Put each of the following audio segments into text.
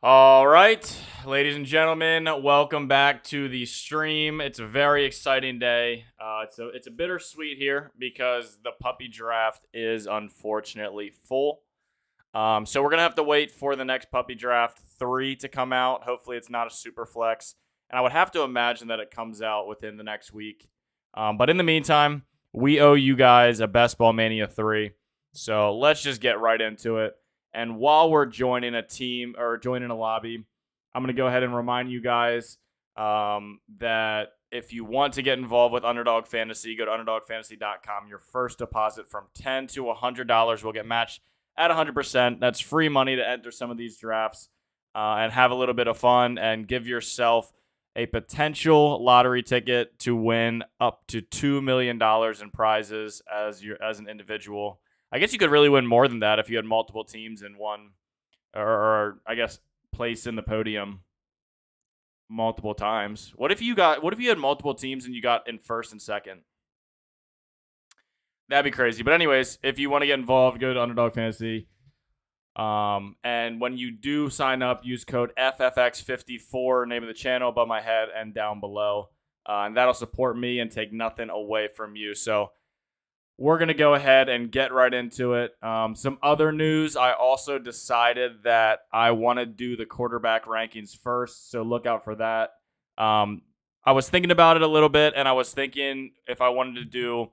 All right, ladies and gentlemen, welcome back to the stream. It's a very exciting day. It's a bittersweet here because the puppy draft is unfortunately full. So we're gonna have to wait for the next puppy draft 3 to come out. Hopefully, it's not a super flex, and I would have to imagine that it comes out within the next week. But in the meantime, we owe you guys a Best Ball Mania 3. So let's just get right into it. And while we're joining a team or joining a lobby, I'm going to go ahead and remind you guys that if you want to get involved with Underdog Fantasy, go to underdogfantasy.com. Your first deposit from $10 to $100 will get matched at 100%. That's free money to enter some of these drafts and have a little bit of fun and give yourself a potential lottery ticket to win up to $2 million in prizes as an individual. I guess you could really win more than that if you had multiple teams in one, or I guess place in the podium multiple times. What if you had multiple teams and you got in first and second? That'd be crazy. But anyways, if you want to get involved, go to Underdog Fantasy. And when you do sign up, use code FFX54, name of the channel above my head and down below. And that'll support me and take nothing away from you. So we're going to go ahead and get right into it. Some other news, I also decided that I want to do the quarterback rankings first, so look out for that. I was thinking about it a little bit, and I was thinking if I wanted to do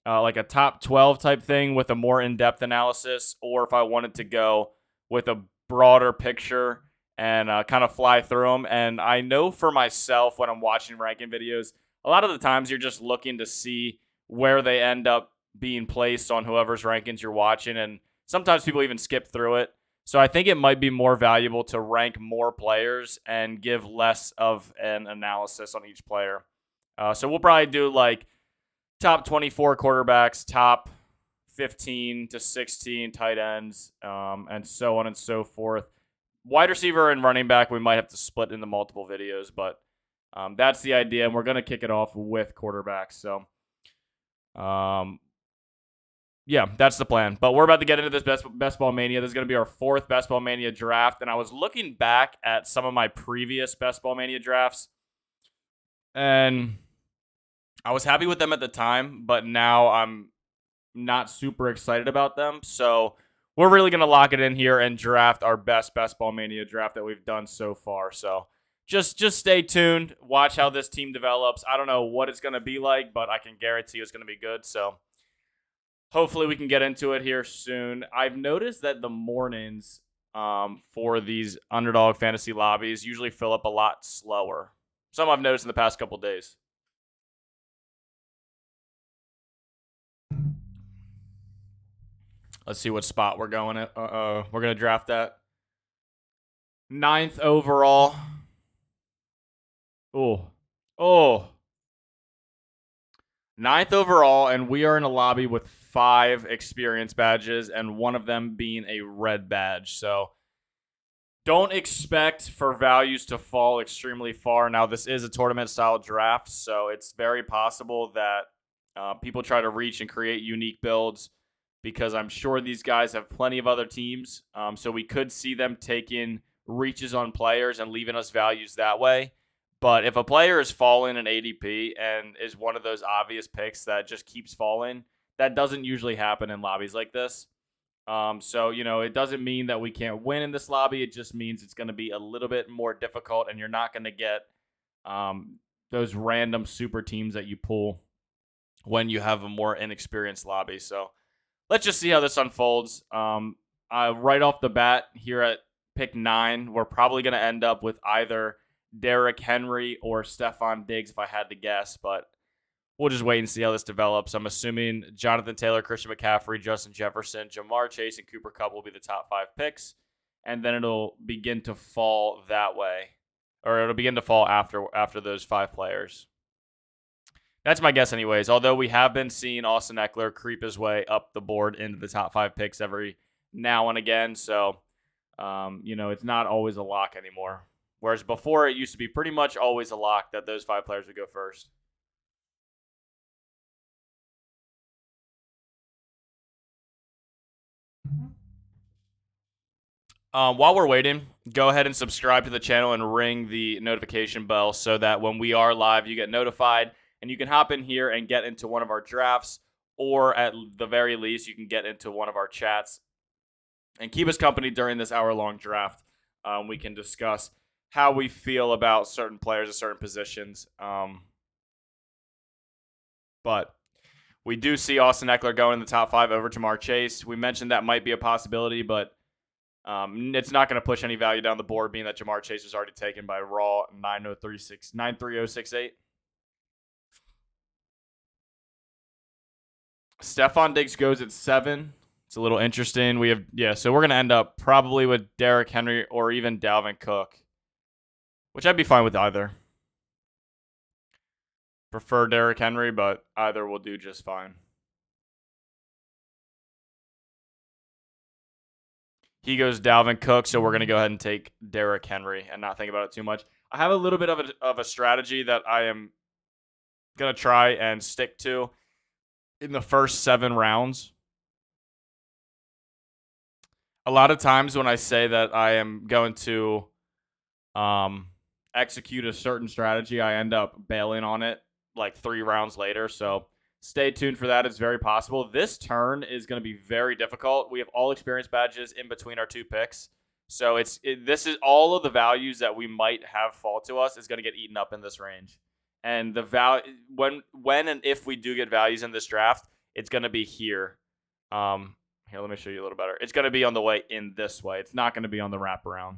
like a top 12 type thing with a more in-depth analysis, or if I wanted to go with a broader picture and kind of fly through them. And I know for myself when I'm watching ranking videos, a lot of the times you're just looking to see where they end up being placed on whoever's rankings you're watching, and sometimes people even skip through it. So I think it might be more valuable to rank more players and give less of an analysis on each player. So we'll probably do like top 24 quarterbacks, top 15 to 16 tight ends, and so on and so forth. Wide receiver and running back, we might have to split into multiple videos, but that's the idea, and we're going to kick it off with quarterbacks. So yeah, that's the plan. But we're about to get into this Best Ball Mania. This is going to be our 4th Best Ball Mania draft. And I was looking back at some of my previous Best Ball Mania drafts, and I was happy with them at the time, but now I'm not super excited about them. So we're really going to lock it in here and draft our best Ball Mania draft that we've done so far. So just stay tuned. Watch how this team develops. I don't know what it's going to be like, but I can guarantee it's going to be good. So hopefully we can get into it here soon. I've noticed that the mornings for these Underdog Fantasy lobbies usually fill up a lot slower. Some I've noticed in the past couple days. Let's see what spot we're going at. We're going to draft that. 9th overall. Oh. 9th overall, and we are in a lobby with 5 experience badges, and one of them being a red badge. So don't expect for values to fall extremely far. Now, this is a tournament-style draft, so it's very possible that people try to reach and create unique builds, because I'm sure these guys have plenty of other teams. So we could see them taking reaches on players and leaving us values that way. But if a player is falling in ADP and is one of those obvious picks that just keeps falling, that doesn't usually happen in lobbies like this. So, it doesn't mean that we can't win in this lobby. It just means it's going to be a little bit more difficult, and you're not going to get those random super teams that you pull when you have a more inexperienced lobby. So let's just see how this unfolds. Right off the bat here at pick 9, we're probably going to end up with either Derrick Henry or Stephon Diggs if I had to guess, but we'll just wait and see how this develops. I'm assuming Jonathan Taylor, Christian McCaffrey, Justin Jefferson, Jamar Chase, and Cooper Kupp will be the top 5 picks, and then it'll begin to fall that way, or it'll begin to fall after those 5 players. That's my guess anyways, although we have been seeing Austin Eckler creep his way up the board into the top 5 picks every now and again, so it's not always a lock anymore. Whereas before, it used to be pretty much always a lock that those 5 players would go first. While we're waiting, go ahead and subscribe to the channel and ring the notification bell so that when we are live, you get notified and you can hop in here and get into one of our drafts, or at the very least, you can get into one of our chats and keep us company during this hour-long draft. We can discuss how we feel about certain players at certain positions. But we do see Austin Eckler going in the top 5 over Jamar Chase. We mentioned that might be a possibility, but it's not going to push any value down the board, being that Jamar Chase was already taken by Raw 93068. Stephon Diggs goes at 7. It's a little interesting. So we're going to end up probably with Derrick Henry or even Dalvin Cook, which I'd be fine with either. Prefer Derrick Henry, but either will do just fine. He goes Dalvin Cook, so we're going to go ahead and take Derrick Henry and not think about it too much. I have a little bit of a strategy that I am going to try and stick to in the first 7 rounds. A lot of times when I say that I am going to execute a certain strategy, I end up bailing on it like 3 rounds later. So stay tuned for that. It's very possible. This turn is going to be very difficult. We have all experience badges in between our 2 picks. So this is all of the values that we might have fall to us is going to get eaten up in this range. And the value when and if we do get values in this draft, it's going to be here. Here, let me show you a little better. It's going to be on the way in this way. It's not going to be on the wraparound.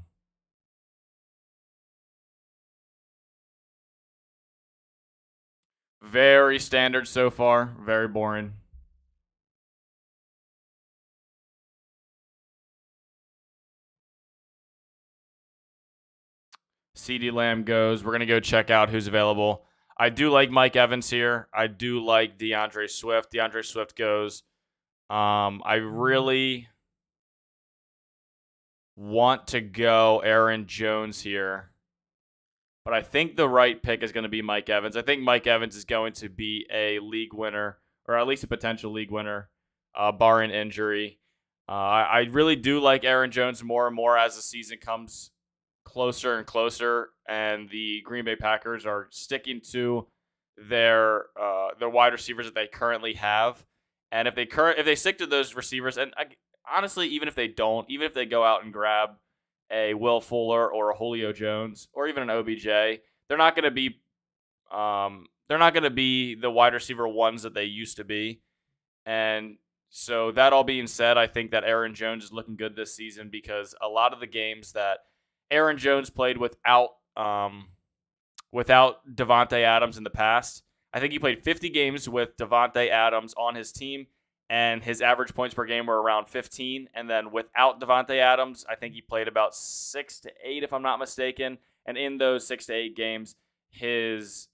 Very standard so far. Very boring. CeeDee Lamb goes. We're going to go check out who's available. I do like Mike Evans here. I do like DeAndre Swift. DeAndre Swift goes. I really want to go Aaron Jones here, but I think the right pick is going to be Mike Evans. I think Mike Evans is going to be a league winner, or at least a potential league winner, barring injury. I really do like Aaron Jones more and more as the season comes closer and closer, and the Green Bay Packers are sticking to their wide receivers that they currently have. And if they stick to those receivers, and honestly, even if they don't, even if they go out and grab a Will Fuller or a Julio Jones or even an OBJ, they're not going to be the wide receiver ones that they used to be. And so that all being said, I think that Aaron Jones is looking good this season because a lot of the games that Aaron Jones played without Davante Adams in the past, I think he played 50 games with Davante Adams on his team, and his average points per game were around 15. And then without Davante Adams, I think he played about 6 to 8, if I'm not mistaken. And in those 6 to 8 games, his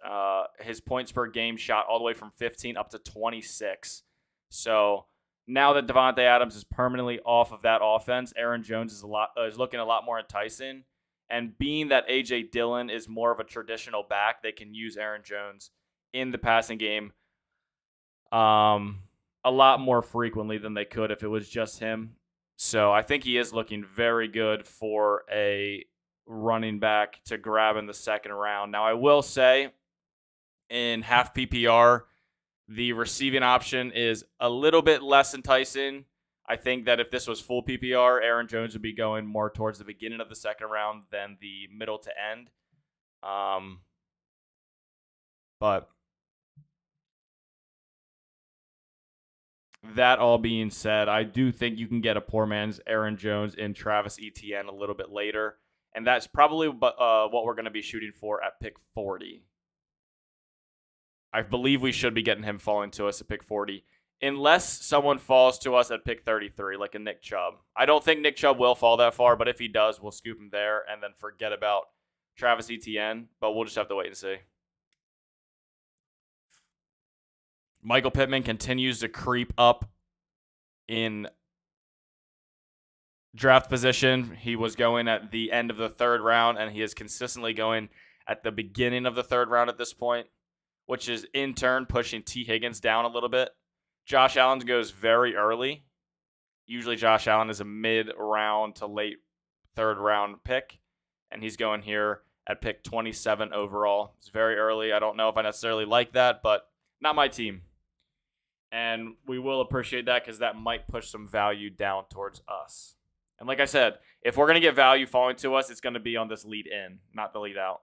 points per game shot all the way from 15 up to 26. So now that Davante Adams is permanently off of that offense, Aaron Jones is looking a lot more enticing. And being that A.J. Dillon is more of a traditional back, they can use Aaron Jones in the passing game a lot more frequently than they could if it was just him. So I think he is looking very good for a running back to grab in the second round. Now, I will say in half PPR, the receiving option is a little bit less enticing. I think that if this was full PPR, Aaron Jones would be going more towards the beginning of the second round than the middle to end. But that all being said, I do think you can get a poor man's Aaron Jones in Travis Etienne a little bit later. And that's probably what we're going to be shooting for at pick 40. I believe we should be getting him falling to us at pick 40. Unless someone falls to us at pick 33, like a Nick Chubb. I don't think Nick Chubb will fall that far, but if he does, we'll scoop him there and then forget about Travis Etienne. But we'll just have to wait and see. Michael Pittman continues to creep up in draft position. He was going at the end of the 3rd round, and he is consistently going at the beginning of the 3rd round at this point, which is in turn pushing T. Higgins down a little bit. Josh Allen goes very early. Usually Josh Allen is a mid-round to late third round pick, and he's going here at pick 27 overall. It's very early. I don't know if I necessarily like that, but not my team. And we will appreciate that because that might push some value down towards us. And like I said, if we're going to get value falling to us, it's going to be on this lead in, not the lead out.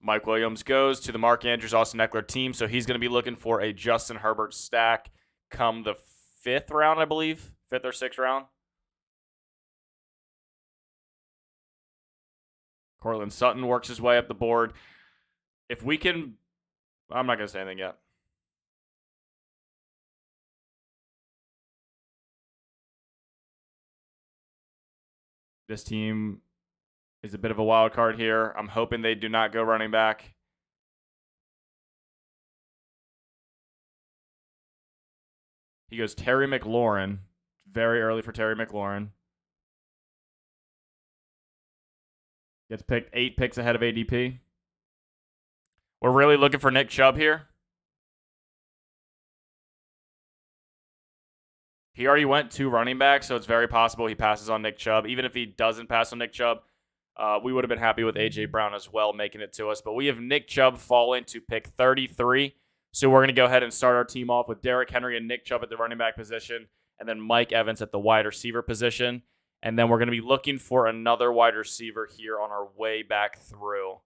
Mike Williams goes to the Mark Andrews, Austin Eckler team, so he's going to be looking for a Justin Herbert stack come the 5th round, I believe. 5th or 6th round. Cortland Sutton works his way up the board. If we can, I'm not going to say anything yet. This team is a bit of a wild card here. I'm hoping they do not go running back. He goes Terry McLaurin. Very early for Terry McLaurin. Gets picked 8 picks ahead of ADP. We're really looking for Nick Chubb here. He already went 2 running backs, so it's very possible he passes on Nick Chubb. Even if he doesn't pass on Nick Chubb, we would have been happy with A.J. Brown as well making it to us. But we have Nick Chubb falling to pick 33. So we're going to go ahead and start our team off with Derrick Henry and Nick Chubb at the running back position, and then Mike Evans at the wide receiver position. And then we're going to be looking for another wide receiver here on our way back through.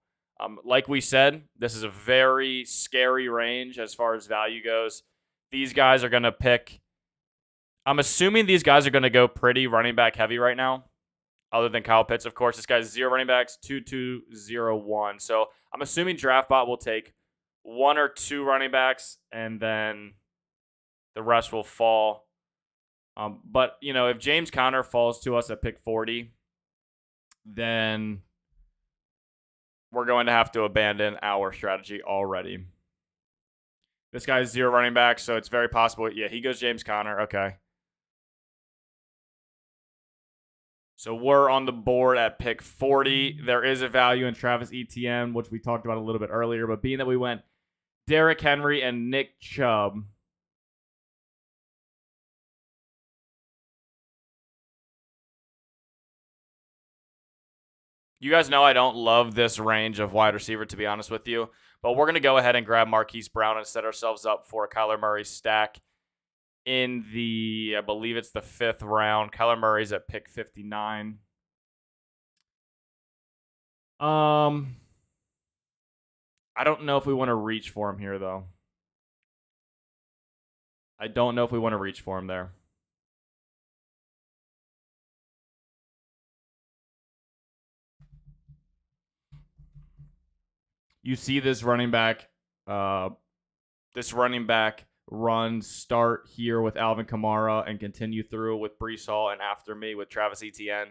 Like we said, this is a very scary range as far as value goes. These guys are going to pick. I'm assuming these guys are going to go pretty running back heavy right now, other than Kyle Pitts, of course. This guy's 0 running backs, 2-2-0-1. So I'm assuming DraftBot will take 1 or 2 running backs, and then the rest will fall. But, if James Conner falls to us at pick 40, then we're going to have to abandon our strategy already. This guy's 0 running back, so it's very possible. Yeah, he goes James Conner. Okay. So we're on the board at pick 40. There is a value in Travis Etienne, which we talked about a little bit earlier. But being that we went Derrick Henry and Nick Chubb, you guys know I don't love this range of wide receiver, to be honest with you. But we're going to go ahead and grab Marquise Brown and set ourselves up for a Kyler Murray stack in I believe it's the 5th round. Kyler Murray's at pick 59. I don't know if we want to reach for him here, though. I don't know if we want to reach for him there. You see this running back run start here with Alvin Kamara and continue through with Breece Hall and after me with Travis Etienne.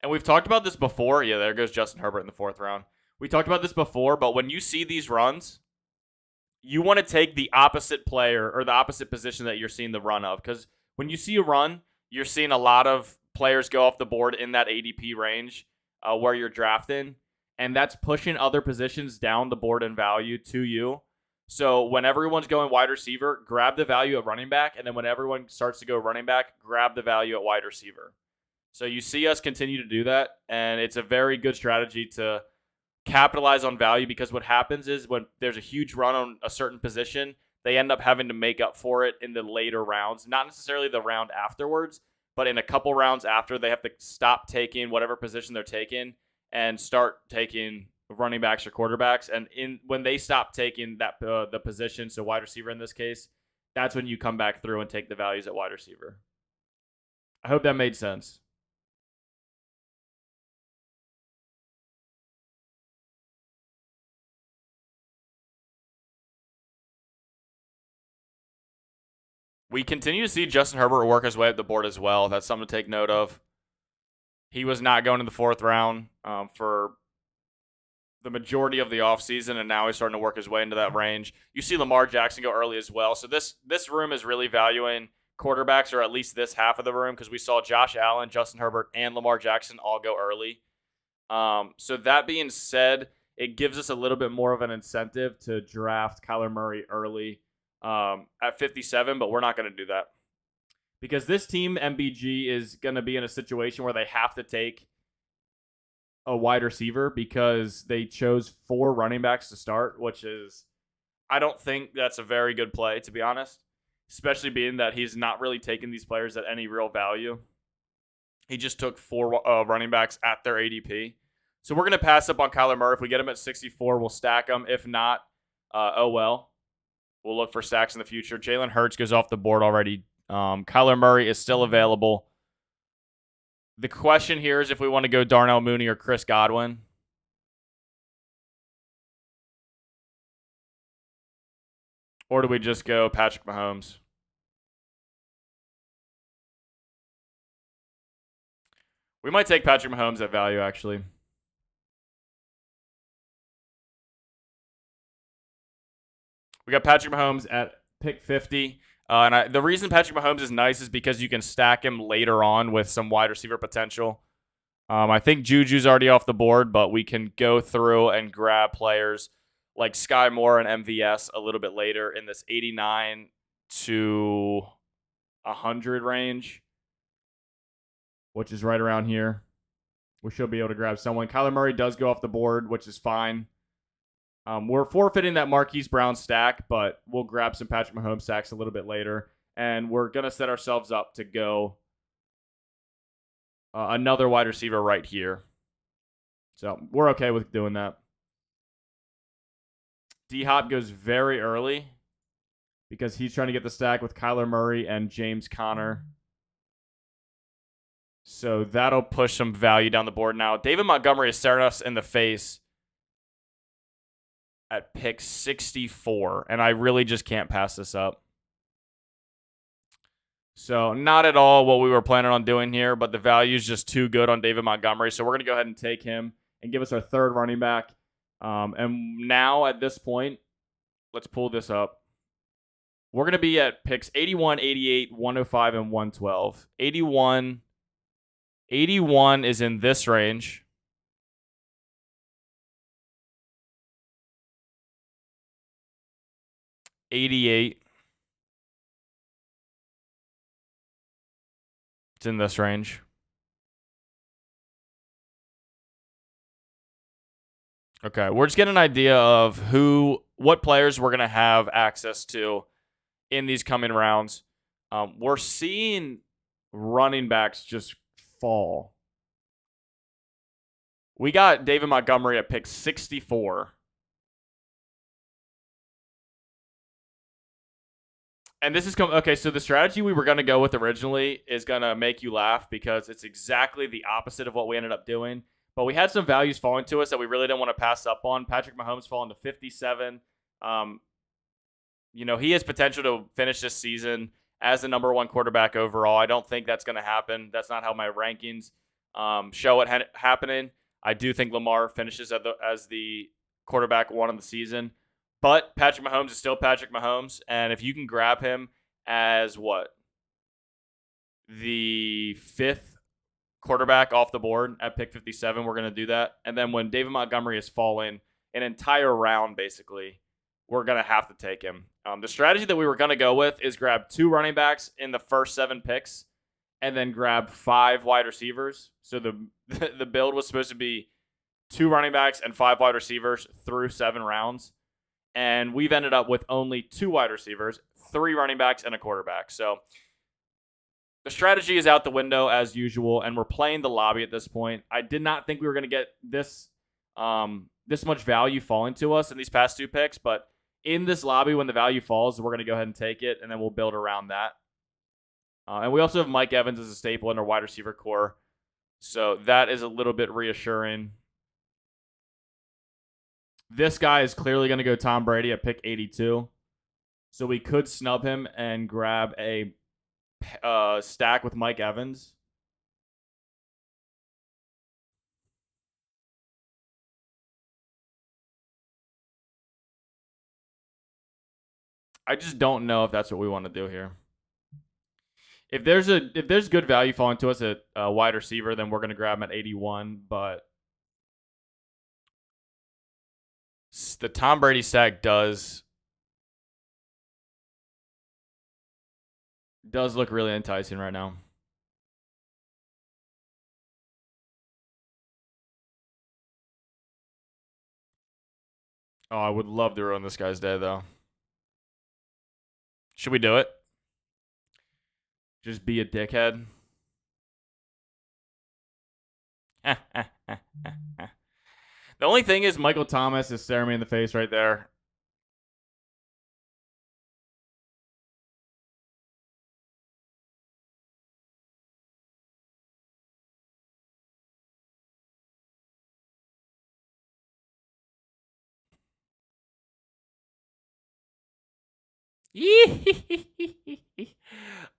And we've talked about this before. Yeah, there goes Justin Herbert in the 4th round. We talked about this before, but when you see these runs, you want to take the opposite player or the opposite position that you're seeing the run of. Because when you see a run, you're seeing a lot of players go off the board in that ADP range where you're drafting. And that's pushing other positions down the board in value to you. So when everyone's going wide receiver, grab the value at running back. And then when everyone starts to go running back, grab the value at wide receiver. So you see us continue to do that. And it's a very good strategy to capitalize on value, because what happens is when there's a huge run on a certain position, they end up having to make up for it in the later rounds. Not necessarily the round afterwards, but in a couple rounds after, they have to stop taking whatever position they're taking and start taking running backs or quarterbacks. And when they stop taking that the position, so wide receiver in this case, that's when you come back through and take the values at wide receiver. I hope that made sense. We continue to see Justin Herbert work his way up the board as well. That's something to take note of. He was not going in the 4th round for the majority of the offseason, and now he's starting to work his way into that range. You see Lamar Jackson go early as well. So this room is really valuing quarterbacks, or at least this half of the room, because we saw Josh Allen, Justin Herbert, and Lamar Jackson all go early. So that being said, it gives us a little bit more of an incentive to draft Kyler Murray early at 57, but we're not going to do that because this team, MBG, is going to be in a situation where they have to take a wide receiver because they chose 4 running backs to start, which is, I don't think that's a very good play, to be honest, especially being that he's not really taking these players at any real value. He just took 4 running backs at their ADP. So we're going to pass up on Kyler Murray. If we get him at 64, we'll stack him. If not, oh well. We'll look for stacks in the future. Jalen Hurts goes off the board already. Kyler Murray is still available. The question here is if we want to go Darnell Mooney or Chris Godwin. Or do we just go Patrick Mahomes? We might take Patrick Mahomes at value, actually. We got Patrick Mahomes at pick 50. The reason Patrick Mahomes is nice is because you can stack him later on with some wide receiver potential. I think Juju's already off the board, but we can go through and grab players like Sky Moore and MVS a little bit later in this 89 to 100 range, which is right around here. We should be able to grab someone. Kyler Murray does go off the board, which is fine. We're forfeiting that Marquise Brown stack, but we'll grab some Patrick Mahomes stacks a little bit later. And we're going to set ourselves up to go another wide receiver right here. So we're okay with doing that. D-Hop goes very early because he's trying to get the stack with Kyler Murray and James Conner. So that'll push some value down the board now. David Montgomery is staring us in the face at pick 64, and I really just can't pass this up. So not at all what we were planning on doing here, but the value is just too good on David Montgomery. So we're going to go ahead and take him and give us our 3rd running back. And now at this point, let's pull this up. We're going to be at picks 81, 88, 105, and 112. 81 is in this range. 88. It's in this range. Okay, we're just getting an idea of what players we're going to have access to in these coming rounds. We're seeing running backs just fall. We got David Montgomery at pick 64. And this is okay. So the strategy we were going to go with originally is going to make you laugh because it's exactly the opposite of what we ended up doing. But we had some values falling to us that we really didn't want to pass up on. Patrick Mahomes falling to 57. He has potential to finish this season as the number 1 quarterback overall. I don't think that's going to happen. That's not how my rankings show it happening. I do think Lamar finishes as the quarterback 1 of the season. But Patrick Mahomes is still Patrick Mahomes. And if you can grab him as the 5th quarterback off the board at pick 57, we're going to do that. And then when David Montgomery is falling an entire round, basically, we're going to have to take him. The strategy that we were going to go with is grab 2 running backs in the first 7 picks and then grab 5 wide receivers. So the build was supposed to be 2 running backs and 5 wide receivers through 7 rounds. And we've ended up with only 2 wide receivers, 3 running backs, and a quarterback. So the strategy is out the window as usual, and we're playing the lobby at this point. I did not think we were going to get this much value falling to us in these past 2 picks, but in this lobby, when the value falls, we're going to go ahead and take it, and then we'll build around that. And we also have Mike Evans as a staple in our wide receiver core, so that is a little bit reassuring. This guy is clearly going to go Tom Brady at pick 82. So we could snub him and grab a stack with Mike Evans. I just don't know if that's what we want to do here. If there's good value falling to us at wide receiver, then we're going to grab him at 81. But The Tom Brady stack does look really enticing right now. Oh, I would love to ruin this guy's day, though. Should we do it? Just be a dickhead? The only thing is Michael Thomas is staring me in the face right there.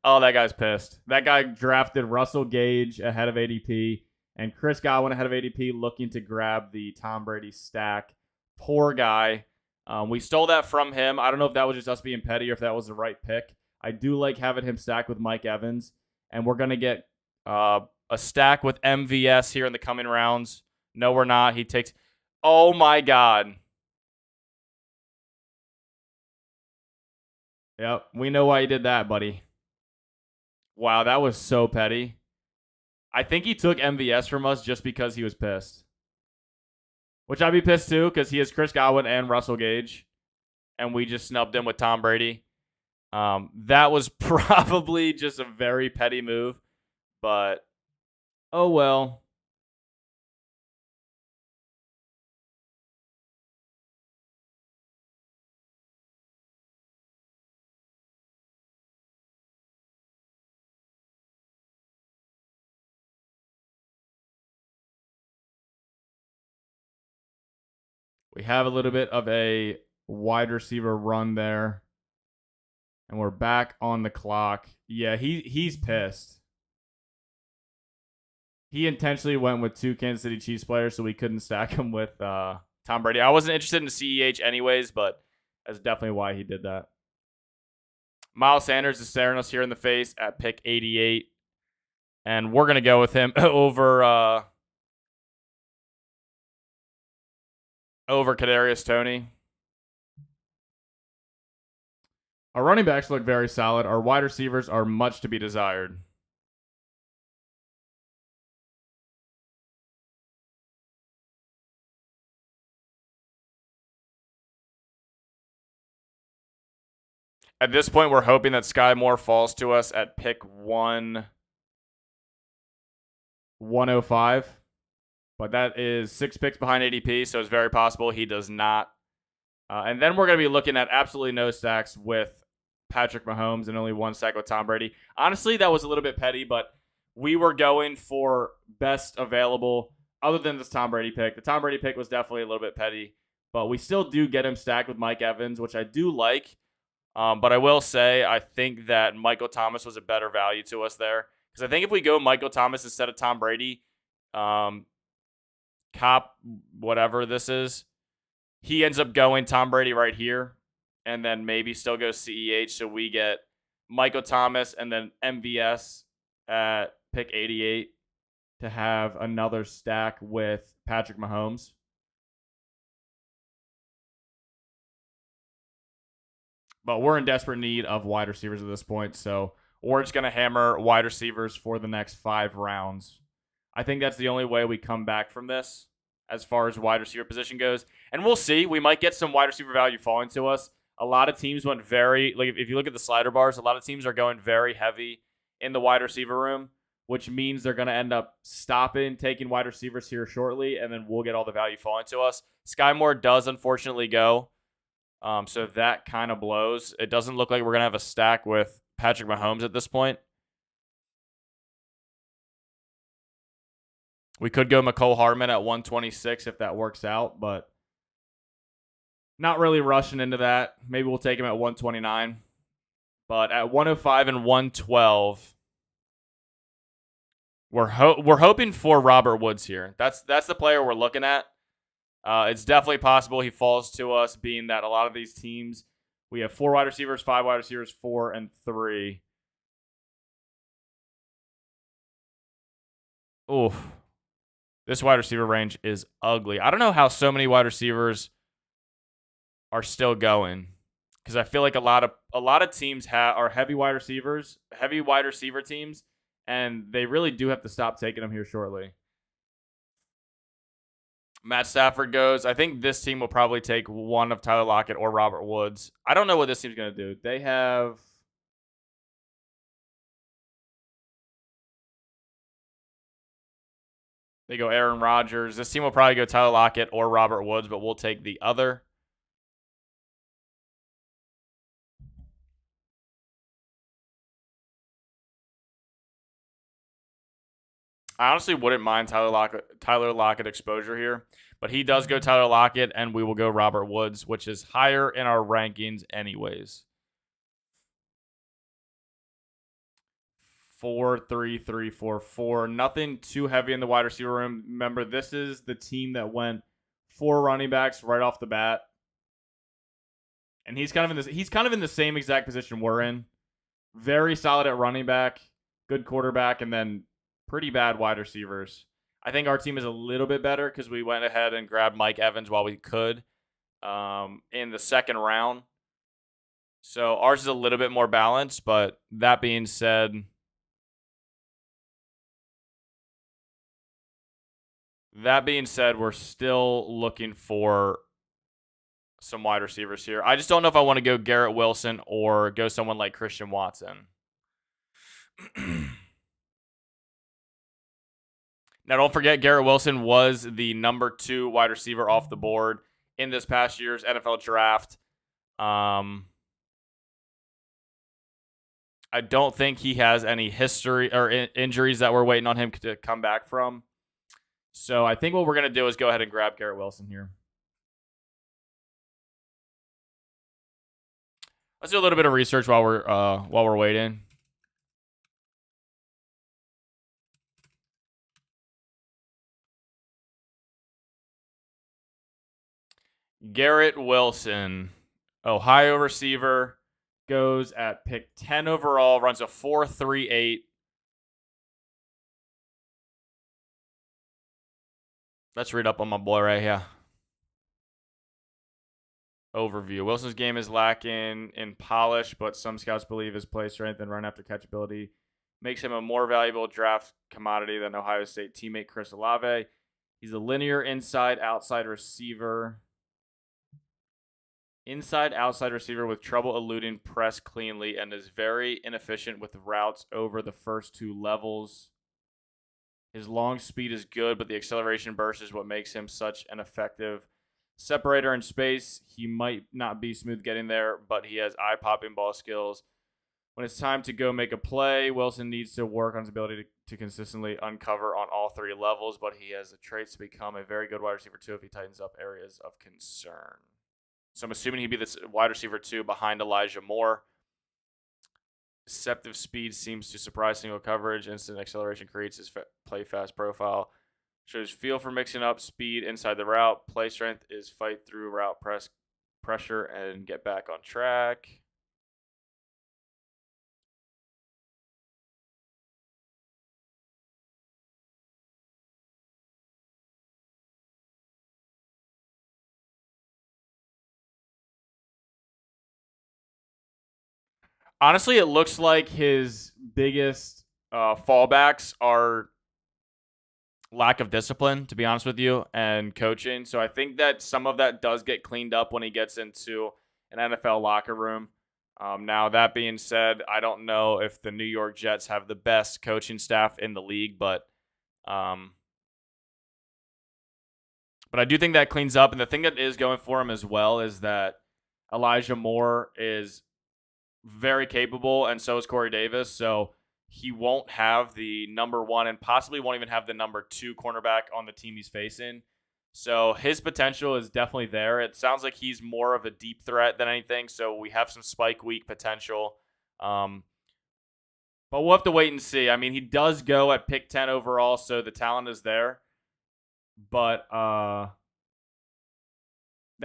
Oh, that guy's pissed. That guy drafted Russell Gage ahead of ADP and Chris Godwin ahead of ADP, looking to grab the Tom Brady stack. Poor guy. We stole that from him. I don't know if that was just us being petty or if that was the right pick. I do like having him stacked with Mike Evans, and we're gonna get a stack with MVS here in the coming rounds. No, we're not. He takes. Oh my God. Yep, we know why he did that, buddy. Wow, that was so petty. I think he took MVS from us just because he was pissed. Which I'd be pissed too, because he has Chris Godwin and Russell Gage, and we just snubbed him with Tom Brady. That was probably just a very petty move, but oh well. We have a little bit of a wide receiver run there, and we're back on the clock. Yeah, he's pissed. He intentionally went with two Kansas City Chiefs players so we couldn't stack him with Tom Brady. I wasn't interested in CEH anyways, but that's definitely why he did that. Miles Sanders is staring us here in the face at pick 88, and we're going to go with him over Kadarius Toney. Our running backs look very solid. Our wide receivers are much to be desired. At this point, we're hoping that Sky Moore falls to us at pick 105. But that is 6 picks behind ADP, so it's very possible he does not. And then we're going to be looking at absolutely no stacks with Patrick Mahomes and only 1 stack with Tom Brady. Honestly, that was a little bit petty, but we were going for best available other than this Tom Brady pick. The Tom Brady pick was definitely a little bit petty, but we still do get him stacked with Mike Evans, which I do like. But I will say, I think that Michael Thomas was a better value to us there. Because I think if we go Michael Thomas instead of Tom Brady, cop, whatever this is, he ends up going Tom Brady right here. And then maybe still go CEH. So we get Michael Thomas and then MVS at pick 88 to have another stack with Patrick Mahomes. But we're in desperate need of wide receivers at this point, so we're just going to hammer wide receivers for the next 5 rounds. I think that's the only way we come back from this as far as wide receiver position goes. And we'll see. We might get some wide receiver value falling to us. A lot of teams went very, like if you look at the slider bars, a lot of teams are going very heavy in the wide receiver room, which means they're going to end up stopping, taking wide receivers here shortly, and then we'll get all the value falling to us. Sky Moore does unfortunately go. So that kind of blows. It doesn't look like we're going to have a stack with Patrick Mahomes at this point. We could go McCole Hardman at 126 if that works out, but not really rushing into that. Maybe we'll take him at 129. But at 105 and 112, we're hoping for Robert Woods here. That's the player we're looking at. It's definitely possible he falls to us, being that a lot of these teams, we have 4 wide receivers, 5 wide receivers, 4 and 3. Oof. This wide receiver range is ugly. I don't know how so many wide receivers are still going, because I feel like a lot of teams are heavy wide receivers, heavy wide receiver teams, and they really do have to stop taking them here shortly. Matt Stafford goes. I think this team will probably take one of Tyler Lockett or Robert Woods. I don't know what this team's going to do. They go Aaron Rodgers. This team will probably go Tyler Lockett or Robert Woods, but we'll take the other. I honestly wouldn't mind Tyler Lockett exposure here, but he does go Tyler Lockett, and we will go Robert Woods, which is higher in our rankings anyways. 4-3-3-4-4. Nothing too heavy in the wide receiver room. Remember, this is the team that went 4 running backs right off the bat. And he's kind of in the same exact position we're in. Very solid at running back, good quarterback, and then pretty bad wide receivers. I think our team is a little bit better because we went ahead and grabbed Mike Evans while we could in the second round. So ours is a little bit more balanced, but that being said, we're still looking for some wide receivers here. I just don't know if I want to go Garrett Wilson or go someone like Christian Watson. Now, don't forget, Garrett Wilson was the number 2 wide receiver off the board in this past year's NFL draft. I don't think he has any history or injuries that we're waiting on him to come back from. So I think what we're going to do is go ahead and grab Garrett Wilson here. Let's do a little bit of research while we're waiting. Garrett Wilson, Ohio receiver, goes at pick 10 overall, runs a 4.38. Let's read up on my boy right here. Overview. Wilson's game is lacking in polish, but some scouts believe his play strength and run after catch ability makes him a more valuable draft commodity than Ohio State teammate Chris Olave. He's a linear inside-outside receiver. Inside-outside receiver with trouble eluding press cleanly and is very inefficient with routes over the first 2 levels. His long speed is good, but the acceleration burst is what makes him such an effective separator in space. He might not be smooth getting there, but he has eye-popping ball skills. When it's time to go make a play, Wilson needs to work on his ability to consistently uncover on all 3 levels, but he has the traits to become a very good wide receiver too if he tightens up areas of concern. So I'm assuming he'd be the wide receiver 2 behind Elijah Moore. Deceptive speed seems to surprise single coverage. Instant acceleration creates his play fast profile. Shows feel for mixing up speed inside the route. Play strength is fight through route pressure and get back on track. Honestly, it looks like his biggest fallbacks are lack of discipline, to be honest with you, and coaching. So I think that some of that does get cleaned up when he gets into an NFL locker room. Now, that being said, I don't know if the New York Jets have the best coaching staff in the league, but I do think that cleans up. And the thing that is going for him as well is that Elijah Moore is very capable, and so is Corey Davis. So he won't have the number 1 and possibly won't even have the number 2 cornerback on the team he's facing. So his potential is definitely there. It sounds like he's more of a deep threat than anything. So we have some spike week potential. But we'll have to wait and see. I mean, he does go at pick 10 overall, so the talent is there. But that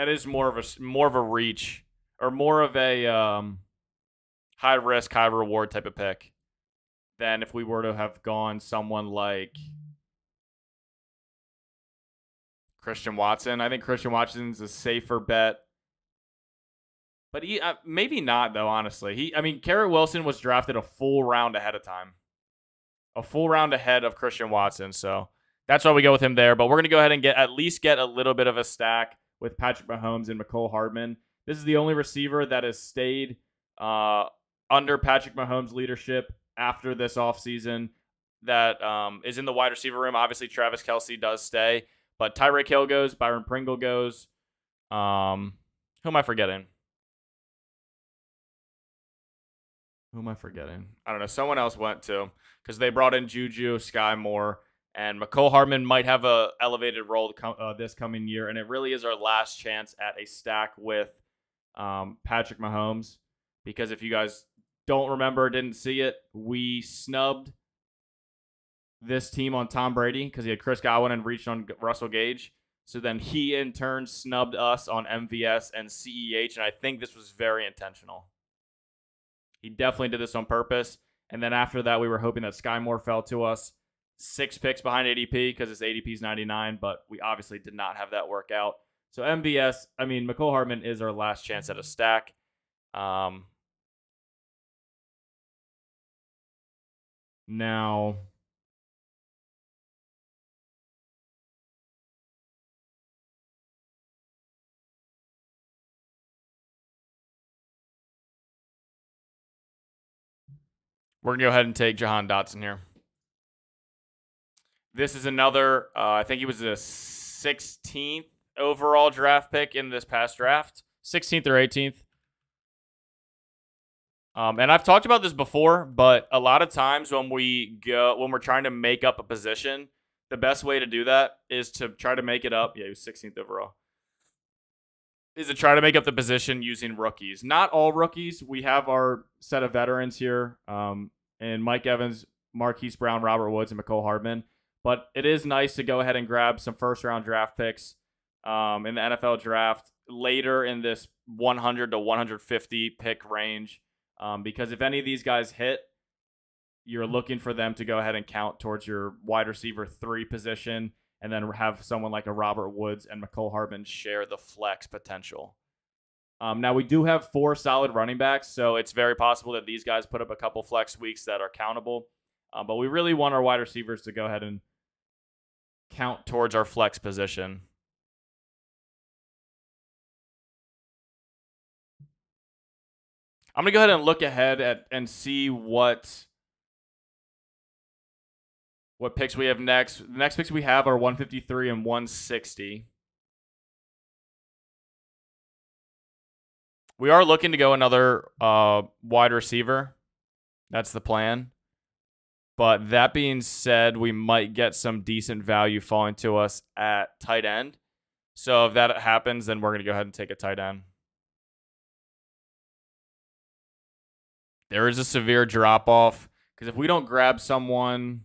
is more of a reach, or more of a high risk, high reward type of pick than if we were to have gone someone like Christian Watson. I think Christian Watson's a safer bet But he maybe not though. Honestly, Garrett Wilson was drafted a full round ahead of time, a full round ahead of Christian Watson. So that's why we go with him there. But we're gonna go ahead and at least get a little bit of a stack with Patrick Mahomes and McCole Hardman. This is the only receiver that has stayed under Patrick Mahomes' leadership after this offseason that is in the wide receiver room. Obviously, Travis Kelce does stay, but Tyreek Hill goes, Byron Pringle goes. Who am I forgetting? I don't know. Someone else went too because they brought in Juju, Sky Moore, and McCole Hardman might have a elevated role this coming year, and it really is our last chance at a stack with Patrick Mahomes. Because if you guys don't remember, didn't see it, we snubbed this team on Tom Brady because he had Chris Godwin and reached on Russell Gage. So then he in turn snubbed us on MVS and CEH, and I think this was very intentional. He definitely did this on purpose. And then after that, we were hoping that Sky Moore fell to us. 6 picks behind ADP because his ADP is 99, but we obviously did not have that work out. So McCole Hardman is our last chance at a stack. Now, we're going to go ahead and take Jahan Dotson here. This is another, I think he was the 16th overall draft pick in this past draft. 16th or 18th. And I've talked about this before, but a lot of times when we're trying to make up a position, the best way to do that is to try to make it up. Yeah, he was 16th overall. Is to try to make up the position using rookies. Not all rookies. We have our set of veterans here, and Mike Evans, Marquise Brown, Robert Woods, and McCole Hardman. But it is nice to go ahead and grab some first-round draft picks in the NFL draft later in this 100 to 150 pick range. Because if any of these guys hit, you're looking for them to go ahead and count towards your wide receiver 3 position, and then have someone like a Robert Woods and McCole Hardman share the flex potential. Now, we do have 4 solid running backs, so it's very possible that these guys put up a couple flex weeks that are countable. But we really want our wide receivers to go ahead and count towards our flex position. I'm going to go ahead and look ahead and see what picks we have next. The next picks we have are 153 and 160. We are looking to go another wide receiver. That's the plan. But that being said, we might get some decent value falling to us at tight end. So if that happens, then we're going to go ahead and take a tight end. There is a severe drop-off because if we don't grab someone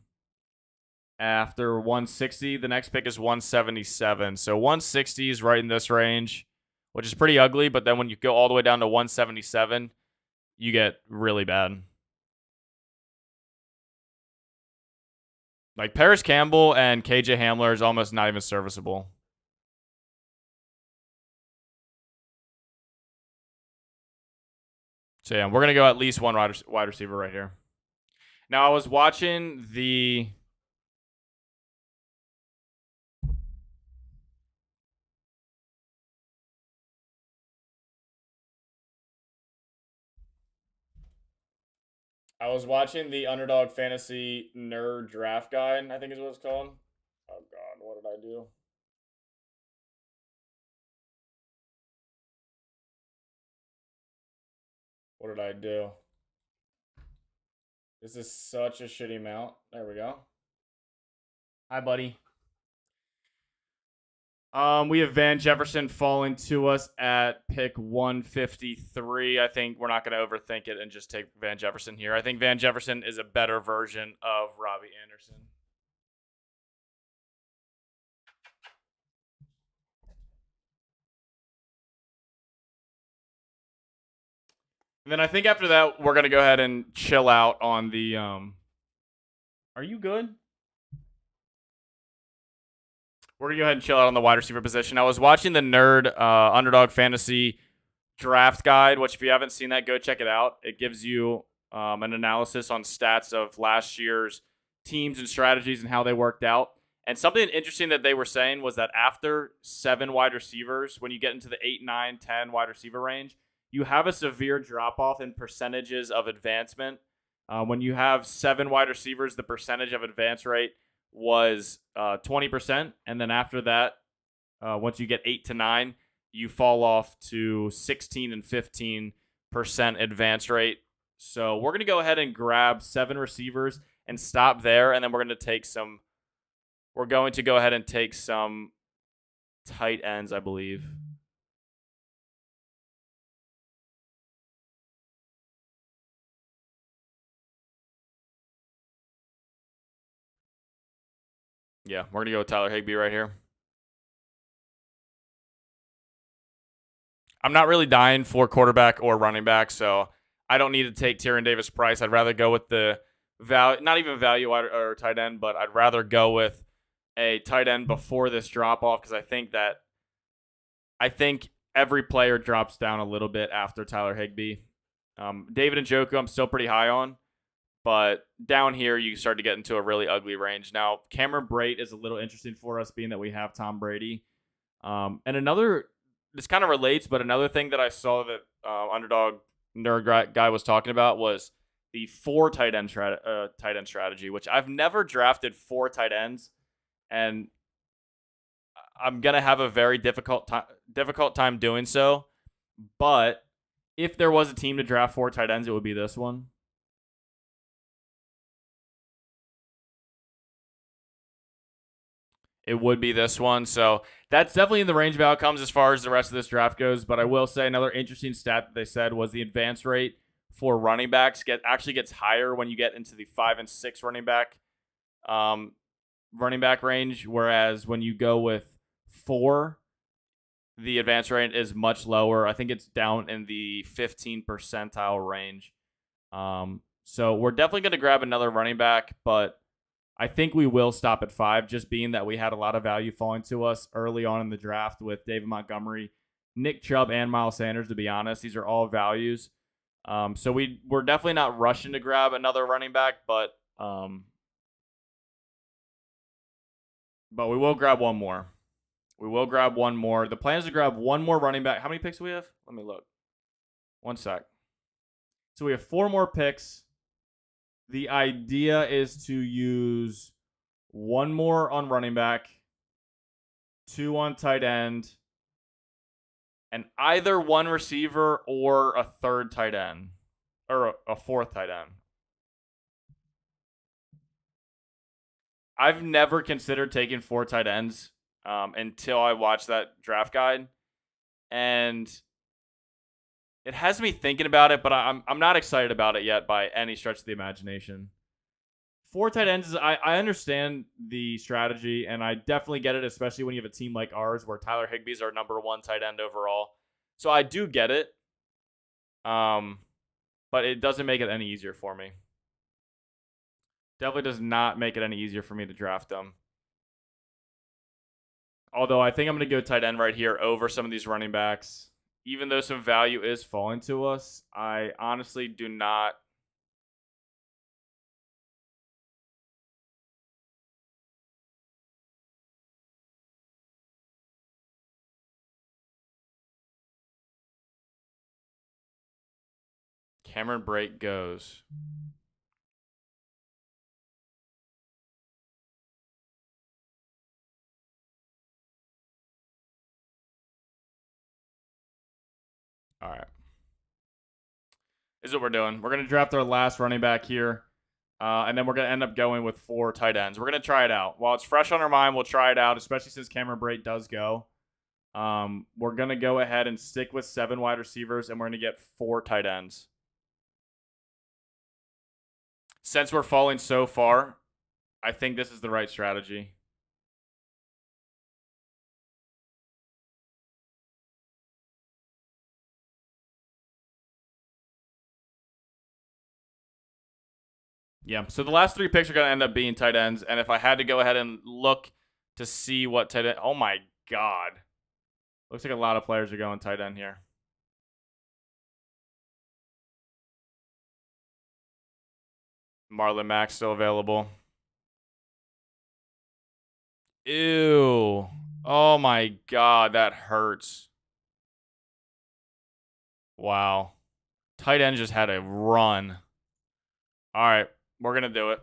after 160, the next pick is 177. So 160 is right in this range, which is pretty ugly. But then when you go all the way down to 177, you get really bad. Like Paris Campbell and KJ Hamler is almost not even serviceable. So yeah, we're going to go at least one wide receiver right here. Now, I was watching the Underdog Fantasy Nerd Draft Guide, I think is what it's called. Oh, God, what did I do? What did I do? This is such a shitty mount. There we go. Hi, buddy. We have Van Jefferson falling to us at pick 153. I think we're not going to overthink it and just take Van Jefferson here. I think Van Jefferson is a better version of Robbie Anderson. And then I think after that, we're going to go ahead and chill out on the... Are you good? We're going to go ahead and chill out on the wide receiver position. I was watching the Underdog Fantasy draft guide, which if you haven't seen that, go check it out. It gives you an analysis on stats of last year's teams and strategies and how they worked out. And something interesting that they were saying was that after 7 wide receivers, when you get into the 8, 9, 10 wide receiver range, you have a severe drop off in percentages of advancement. When you have 7 wide receivers, the percentage of advance rate was 20%. And then after that, once you get 8 to 9, you fall off to 16 and 15% advance rate. So we're going to go ahead and grab 7 receivers and stop there. And then we're going to go ahead and take some tight ends, I believe. Yeah, we're going to go with Tyler Higbee right here. I'm not really dying for quarterback or running back, so I don't need to take Tyrion Davis-Price. I'd rather go with the value, not even value or tight end, but I'd rather go with a tight end before this drop off because I think every player drops down a little bit after Tyler Higbee. David Njoku, I'm still pretty high on, but down here you start to get into a really ugly range. Now, Cameron Brate is a little interesting for us, being that we have Tom Brady. And another, this kind of relates, but another thing that I saw that Underdog nerd guy was talking about was the 4 tight end strategy, which I've never drafted 4 tight ends, and I'm gonna have a very difficult time doing so. But if there was a team to draft 4 tight ends, it would be this one. It would be this one. So that's definitely in the range of outcomes as far as the rest of this draft goes. But I will say another interesting stat that they said was the advance rate for running backs actually gets higher when you get into the 5 and 6 running back range, whereas when you go with 4, the advance rate is much lower. I think it's down in the 15 percentile range. So we're definitely going to grab another running back, but I think we will stop at 5, just being that we had a lot of value falling to us early on in the draft with David Montgomery, Nick Chubb, and Miles Sanders, to be honest. These are all values. So we're definitely not rushing to grab another running back, but we will grab one more. The plan is to grab one more running back. How many picks do we have? Let me look. One sec. So we have 4 more picks. The idea is to use 1 more on running back, 2 on tight end, and either 1 receiver or a 3rd tight end, or a 4th tight end. I've never considered taking 4 tight ends until I watched that draft guide, and it has me thinking about it, but I'm not excited about it yet by any stretch of the imagination. 4 tight ends, I understand the strategy, and I definitely get it, especially when you have a team like ours where Tyler Higbee's our number 1 tight end overall. So I do get it, but it doesn't make it any easier for me. Definitely does not make it any easier for me to draft them. Although I think I'm going to go tight end right here over some of these running backs. Even though some value is falling to us, I honestly do not. Cameron Brate goes. All right. This is what we're doing. We're going to draft our last running back here, and then we're going to end up going with 4 tight ends. We're going to try it out. While it's fresh on our mind, we'll try it out, especially since Cameron Brate does go. We're going to go ahead and stick with 7 wide receivers, and we're going to get 4 tight ends. Since we're falling so far, I think this is the right strategy. Yeah, so the last 3 picks are going to end up being tight ends, and if I had to go ahead and look to see what tight end... Oh, my God. Looks like a lot of players are going tight end here. Marlon Mack still available. Ew. Oh my God, that hurts. Wow. Tight end just had a run. All right, we're going to do it.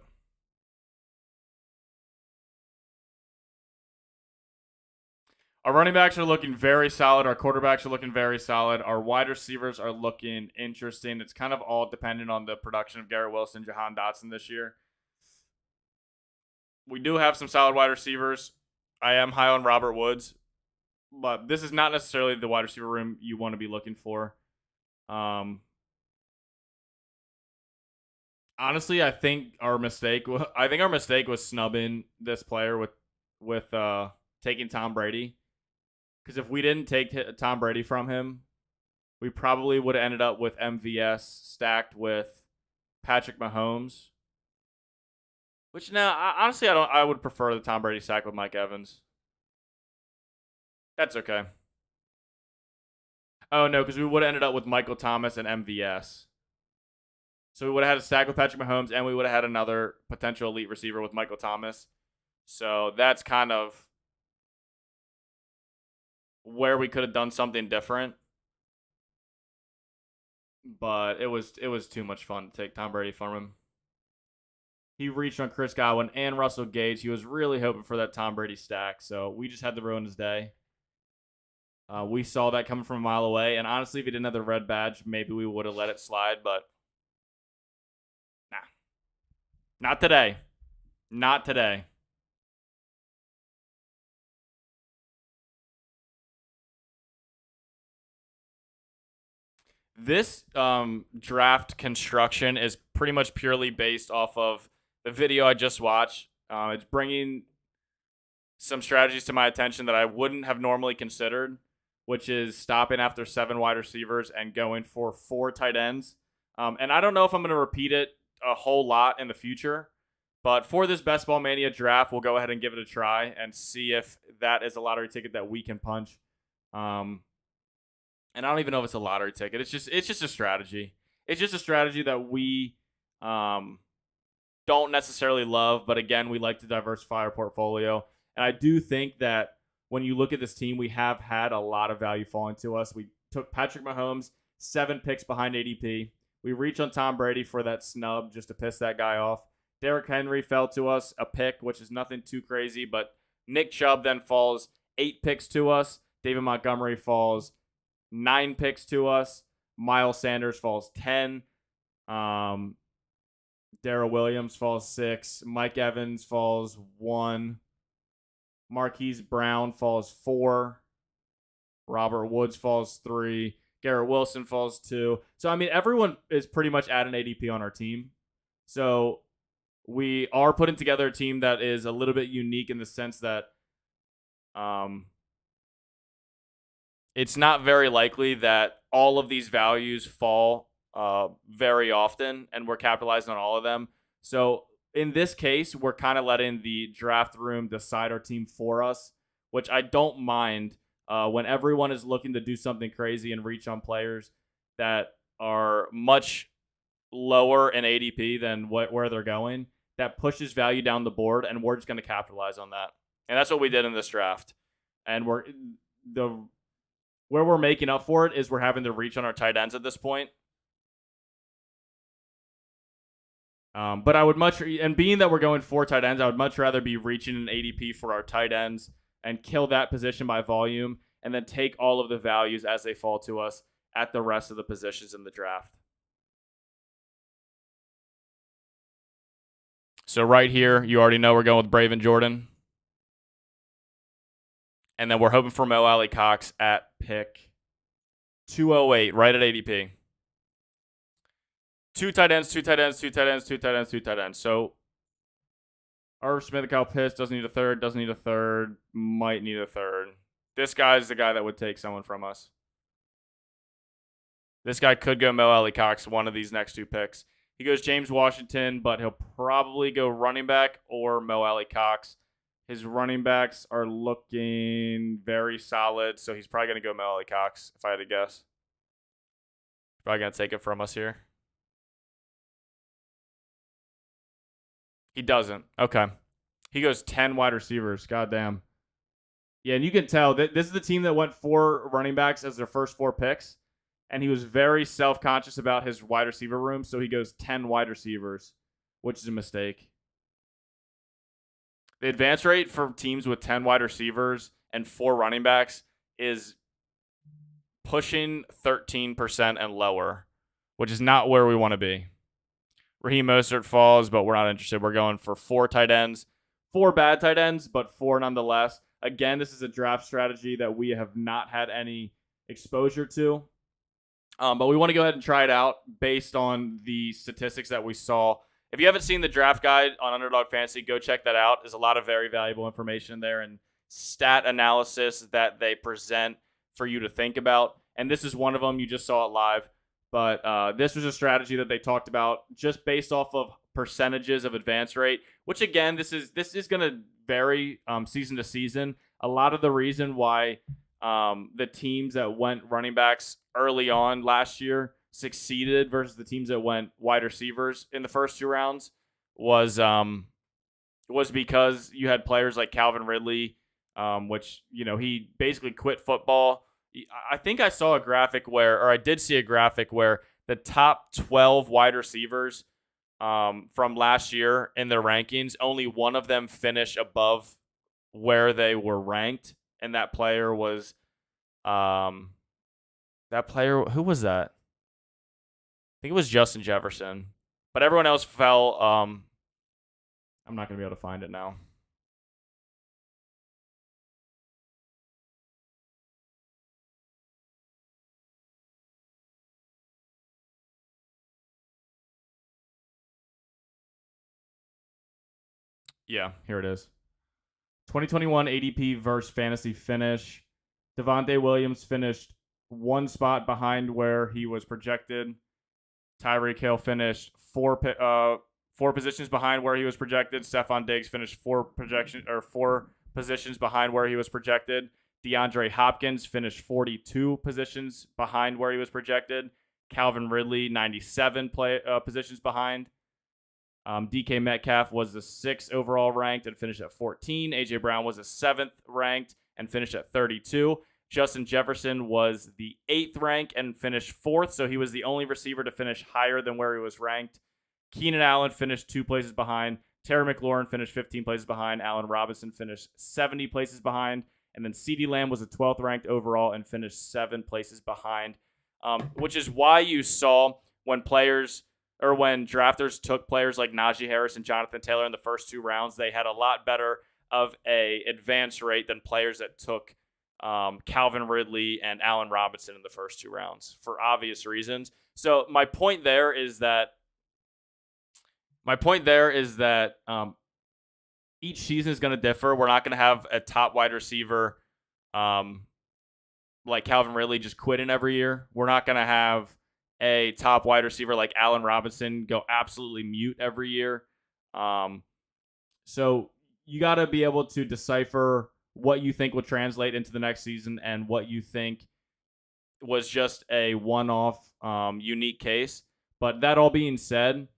Our running backs are looking very solid. Our quarterbacks are looking very solid. Our wide receivers are looking interesting. It's kind of all dependent on the production of Garrett Wilson, Jahan Dotson this year. We do have some solid wide receivers. I am high on Robert Woods, but this is not necessarily the wide receiver room you want to be looking for. Honestly, I think our mistake was snubbing this player with taking Tom Brady. Because if we didn't take Tom Brady from him, we probably would have ended up with MVS stacked with Patrick Mahomes. Which now, honestly, I would prefer the Tom Brady stack with Mike Evans. That's okay. Oh no, because we would have ended up with Michael Thomas and MVS. So we would have had a stack with Patrick Mahomes, and we would have had another potential elite receiver with Michael Thomas. So that's kind of where we could have done something different. But it was too much fun to take Tom Brady from him. He reached on Chris Godwin and Russell Gage. He was really hoping for that Tom Brady stack, so we just had to ruin his day. We saw that coming from a mile away, and honestly, if he didn't have the red badge, maybe we would have let it slide, but nah. Not today. Not today. This draft construction is pretty much purely based off of the video I just watched. It's bringing some strategies to my attention that I wouldn't have normally considered, which is stopping after 7 wide receivers and going for 4 tight ends. And I don't know if I'm going to repeat it a whole lot in the future, but for this Best Ball Mania draft, we'll go ahead and give it a try and see if that is a lottery ticket that we can punch. And I don't even know if it's a lottery ticket. It's just a strategy. It's just a strategy that we don't necessarily love, but again, we like to diversify our portfolio. And I do think that when you look at this team, we have had a lot of value falling to us. We took Patrick Mahomes 7 picks behind ADP. We reached on Tom Brady for that snub just to piss that guy off. Derrick Henry fell to us a pick, which is nothing too crazy, but Nick Chubb then falls 8 picks to us. David Montgomery falls 9 picks to us. Miles Sanders falls 10. Darrell Williams falls 6. Mike Evans falls 1. Marquise Brown falls 4. Robert Woods falls 3. Garrett Wilson falls 2. So, I mean, everyone is pretty much at an ADP on our team. So, we are putting together a team that is a little bit unique in the sense that it's not very likely that all of these values fall very often, and we're capitalizing on all of them. So in this case, we're kind of letting the draft room decide our team for us, which I don't mind when everyone is looking to do something crazy and reach on players that are much lower in ADP than where they're going. That pushes value down the board, and we're just going to capitalize on that. And that's what we did in this draft. And where we're making up for it is we're having to reach on our tight ends at this point. But I would and being that we're going 4 tight ends, I would much rather be reaching an ADP for our tight ends and kill that position by volume and then take all of the values as they fall to us at the rest of the positions in the draft. So right here, you already know we're going with Braven Jordan. And then we're hoping for Mo Alley Cox at pick 208, right at ADP. 2 tight ends, 2 tight ends, 2 tight ends, 2 tight ends, 2 tight ends. So Irv Smith, Kyle Pitts doesn't need a third, might need a third. This guy's the guy that would take someone from us. This guy could go Mo Alley Cox, one of these next 2 picks. He goes James Washington, but he'll probably go running back or Mo Alley Cox. His running backs are looking very solid, so he's probably going to go Mo Alley Cox, if I had to guess. Probably going to take it from us here. He doesn't. Okay. He goes 10 wide receivers. Goddamn. Yeah, and you can tell that this is the team that went 4 running backs as their first 4 picks, and he was very self-conscious about his wide receiver room, so he goes 10 wide receivers, which is a mistake. The advance rate for teams with 10 wide receivers and 4 running backs is pushing 13% and lower, which is not where we want to be. Raheem Mostert falls, but we're not interested. We're going for 4 tight ends, 4 bad tight ends, but 4 nonetheless. Again, this is a draft strategy that we have not had any exposure to, but we want to go ahead and try it out based on the statistics that we saw. If you haven't seen the draft guide on Underdog Fantasy, go check that out. There's a lot of very valuable information there and stat analysis that they present for you to think about. And this is one of them. You just saw it live. But this was a strategy that they talked about just based off of percentages of advance rate, which again, this is going to vary season to season. A lot of the reason why the teams that went running backs early on last year succeeded versus the teams that went wide receivers in the first 2 rounds was because you had players like Calvin Ridley, which he basically quit football. I think I saw a graphic or I did see a graphic where the top 12 wide receivers from last year in their rankings, only one of them finished above where they were ranked, and that player was who was that? I think it was Justin Jefferson, but everyone else fell. I'm not gonna be able to find it now. Yeah, here it is. 2021 ADP versus fantasy finish. Devontae Williams finished 1 spot behind where he was projected. Tyreek Hill finished 4 positions behind where he was projected. Stephon Diggs finished 4 positions behind where he was projected. DeAndre Hopkins finished 42 positions behind where he was projected. Calvin Ridley 97 positions behind. DK Metcalf was the 6th overall ranked and finished at 14. AJ Brown was the 7th ranked and finished at 32. Justin Jefferson was the 8th ranked and finished 4th, so he was the only receiver to finish higher than where he was ranked. Keenan Allen finished 2 places behind. Terry McLaurin finished 15 places behind. Allen Robinson finished 70 places behind. And then CeeDee Lamb was the 12th ranked overall and finished 7 places behind, which is why you saw when drafters took players like Najee Harris and Jonathan Taylor in the first 2 rounds, they had a lot better of a advance rate than players that took Calvin Ridley and Allen Robinson in the first 2 rounds for obvious reasons. So my point there is that each season is going to differ. We're not going to have a top wide receiver like Calvin Ridley just quitting every year. We're not going to have a top wide receiver like Allen Robinson go absolutely mute every year. So you got to be able to decipher what you think will translate into the next season and what you think was just a one-off unique case. But that all being said,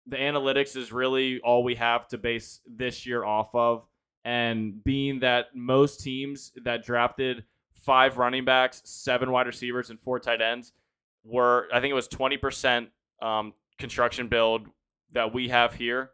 the analytics is really all we have to base this year off of. And being that most teams that drafted 5 running backs, 7 wide receivers, and 4 tight ends were, I think it was 20% construction build that we have here.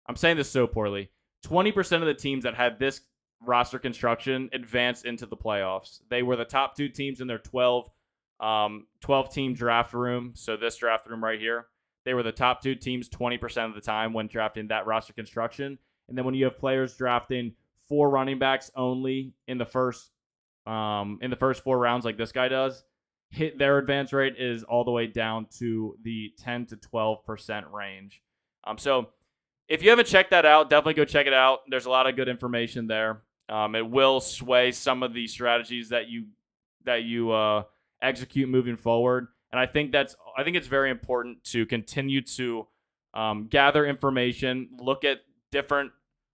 I'm saying this so poorly. 20% of the teams that had this roster construction advanced into the playoffs. They were the top 2 teams in their 12-team draft room. So this draft room right here. They were the top 2 teams 20% of the time when drafting that roster construction. And then when you have players drafting 4 running backs only in the first 4 rounds like this guy does, their advance rate is all the way down to the 10 to 12% range. So if you haven't checked that out, definitely go check it out. There's a lot of good information there. It will sway some of the strategies that you execute moving forward. And I think it's very important to continue to gather information, look at different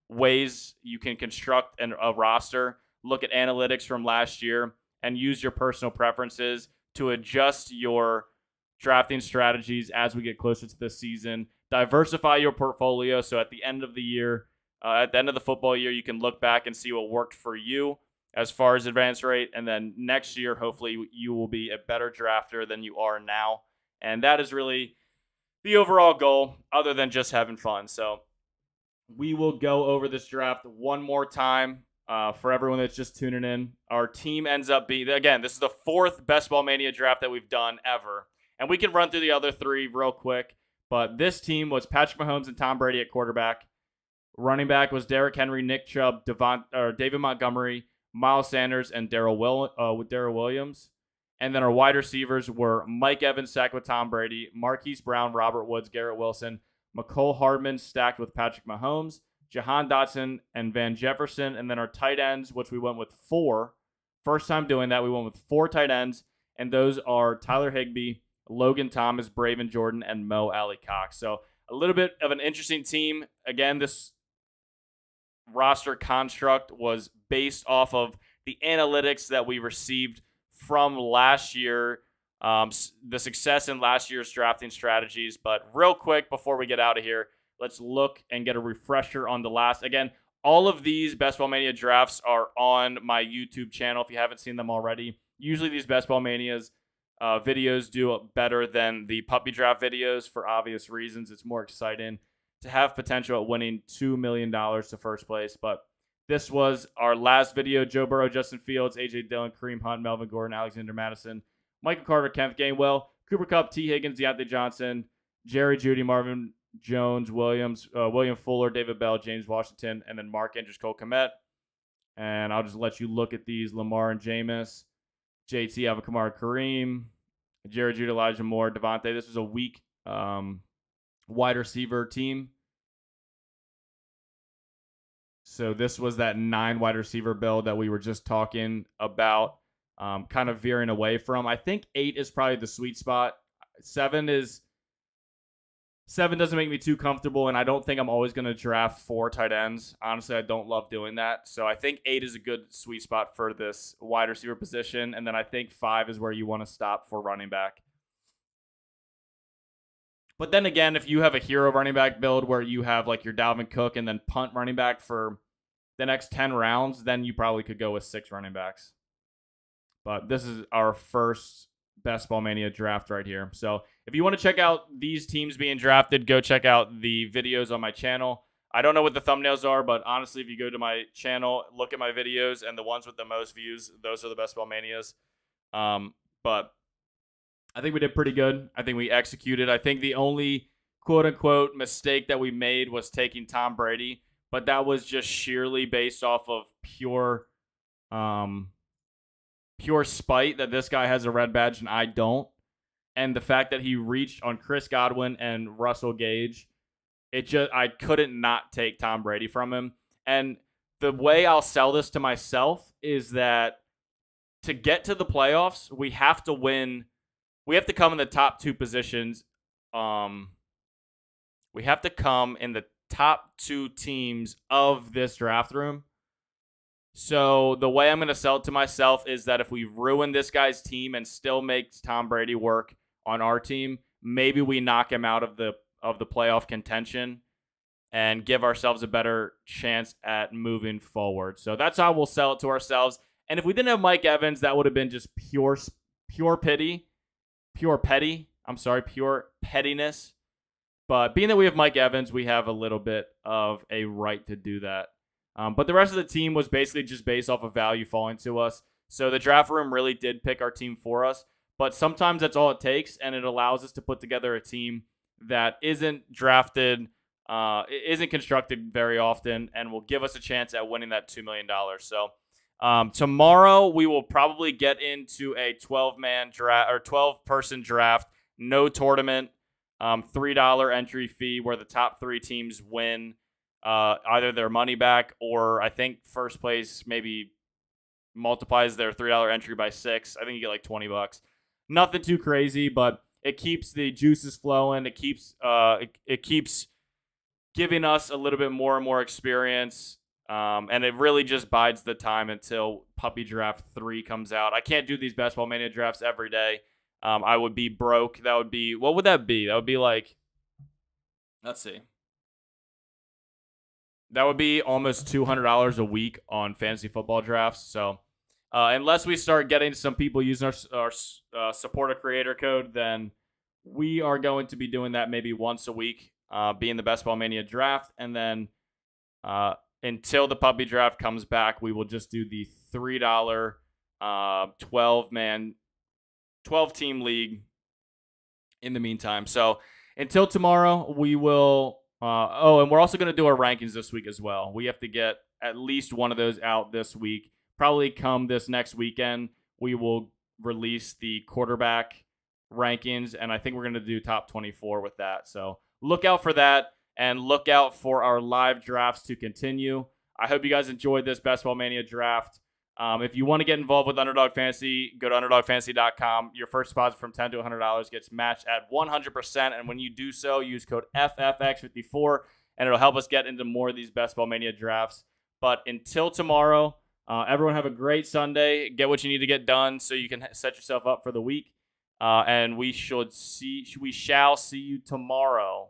ways you can construct a roster, look at analytics from last year, and use your personal preferences to adjust your drafting strategies as we get closer to this season. diversify your portfolio. So at the end of the year, at the end of the football year, you can look back and see what worked for you as far as advance rate. And then next year, hopefully, you will be a better drafter than you are now. And that is really the overall goal, other than just having fun. So we will go over this draft one more time for everyone that's just tuning in. Our team ends up being, again, this is the 4th Best Ball Mania draft that we've done ever. And we can run through the other 3 real quick. But this team was Patrick Mahomes and Tom Brady at quarterback. Running back was Derrick Henry, Nick Chubb, David Montgomery, Miles Sanders, and Darrell Williams. And then our wide receivers were Mike Evans stacked with Tom Brady, Marquise Brown, Robert Woods, Garrett Wilson, McCole Hardman stacked with Patrick Mahomes, Jahan Dotson, and Van Jefferson. And then our tight ends, which we went with 4. First time doing that, we went with 4 tight ends. And those are Tyler Higbee, Logan Thomas, Braven Jordan, and Mo Alley Cox. So a little bit of an interesting team. Again, this roster construct was based off of the analytics that we received from last year, the success in last year's drafting strategies. But real quick, before we get out of here, let's look and get a refresher on the last. Again, all of these Best Ball Mania drafts are on my YouTube channel if you haven't seen them already. Usually these Best Ball Manias videos do better than the puppy draft videos for obvious reasons. It's more exciting to have potential at winning $2 million to first place. But this was our last video. Joe Burrow, Justin Fields, A.J. Dillon, Kareem Hunt, Melvin Gordon, Alexander Madison, Michael Carter, Kenneth Gainwell, Cooper Kupp, T. Higgins, Deontay Johnson, Jerry Jeudy, Marvin Jones, William Fuller, David Bell, James Washington, and then Mark Andrews, Cole Kmet. And I'll just let you look at these. Lamar and Jameis, JT, Alvin Kamara, Kareem, Jerry Jeudy, Elijah Moore, Devontae. This was a weak wide receiver team. So this was that 9 wide receiver build that we were just talking about, kind of veering away from. I think 8 is probably the sweet spot. 7 doesn't make me too comfortable, and I don't think I'm always going to draft 4 tight ends. Honestly, I don't love doing that. So I think 8 is a good sweet spot for this wide receiver position, and then I think 5 is where you want to stop for running back. But then again, if you have a hero running back build where you have like your Dalvin Cook and then punt running back for the next 10 rounds, then you probably could go with 6 running backs. But this is our first Best Ball Mania draft right here. So if you want to check out these teams being drafted, go check out the videos on my channel. I don't know what the thumbnails are, but honestly, if you go to my channel, look at my videos, and the ones with the most views, those are the Best Ball Manias. But I think we did pretty good. I think we executed. I think the only quote-unquote mistake that we made was taking Tom Brady, but that was just sheerly based off of pure spite that this guy has a red badge and I don't. And the fact that he reached on Chris Godwin and Russell Gage, I couldn't not take Tom Brady from him. And the way I'll sell this to myself is that to get to the playoffs, we have to win. We have to come in the top 2 positions. We have to come in the top 2 teams of this draft room. So the way I'm going to sell it to myself is that if we ruin this guy's team and still makes Tom Brady work on our team, maybe we knock him out of the playoff contention and give ourselves a better chance at moving forward. So that's how we'll sell it to ourselves. And if we didn't have Mike Evans, that would have been just pure pettiness. But being that we have Mike Evans, we have a little bit of a right to do that. But the rest of the team was basically just based off of value falling to us. So the draft room really did pick our team for us. But sometimes that's all it takes, and it allows us to put together a team that isn't drafted, isn't constructed very often, and will give us a chance at winning that $2 million. So tomorrow we will probably get into a 12-man draft or 12-person draft, no tournament, $3 entry fee where the top 3 teams win either their money back or I think first place maybe multiplies their $3 entry by 6. I think you get like $20. Nothing too crazy, but it keeps the juices flowing. It keeps giving us a little bit more and more experience. And it really just bides the time until Puppy Draft 3 comes out. I can't do these Best Ball Mania drafts every day. I would be broke. What would that be? That would be like Let's see. That would be almost $200 a week on fantasy football drafts. So, unless we start getting some people using our supporter creator code, then we are going to be doing that maybe once a week, being the Best Ball Mania draft, and then until the puppy draft comes back, we will just do the $3 12 team league in the meantime. So until tomorrow, we will. And we're also going to do our rankings this week as well. We have to get at least one of those out this week. Probably come this next weekend, we will release the quarterback rankings, and I think we're going to do top 24 with that. So look out for that, and look out for our live drafts to continue. I hope you guys enjoyed this Best Ball Mania draft. If you want to get involved with Underdog Fantasy, go to UnderdogFantasy.com. Your first deposit from $10 to $100 gets matched at 100%. And when you do so, use code FFX54, and it'll help us get into more of these Best Ball Mania drafts. But until tomorrow, everyone have a great Sunday. Get what you need to get done so you can set yourself up for the week. And we shall see you tomorrow.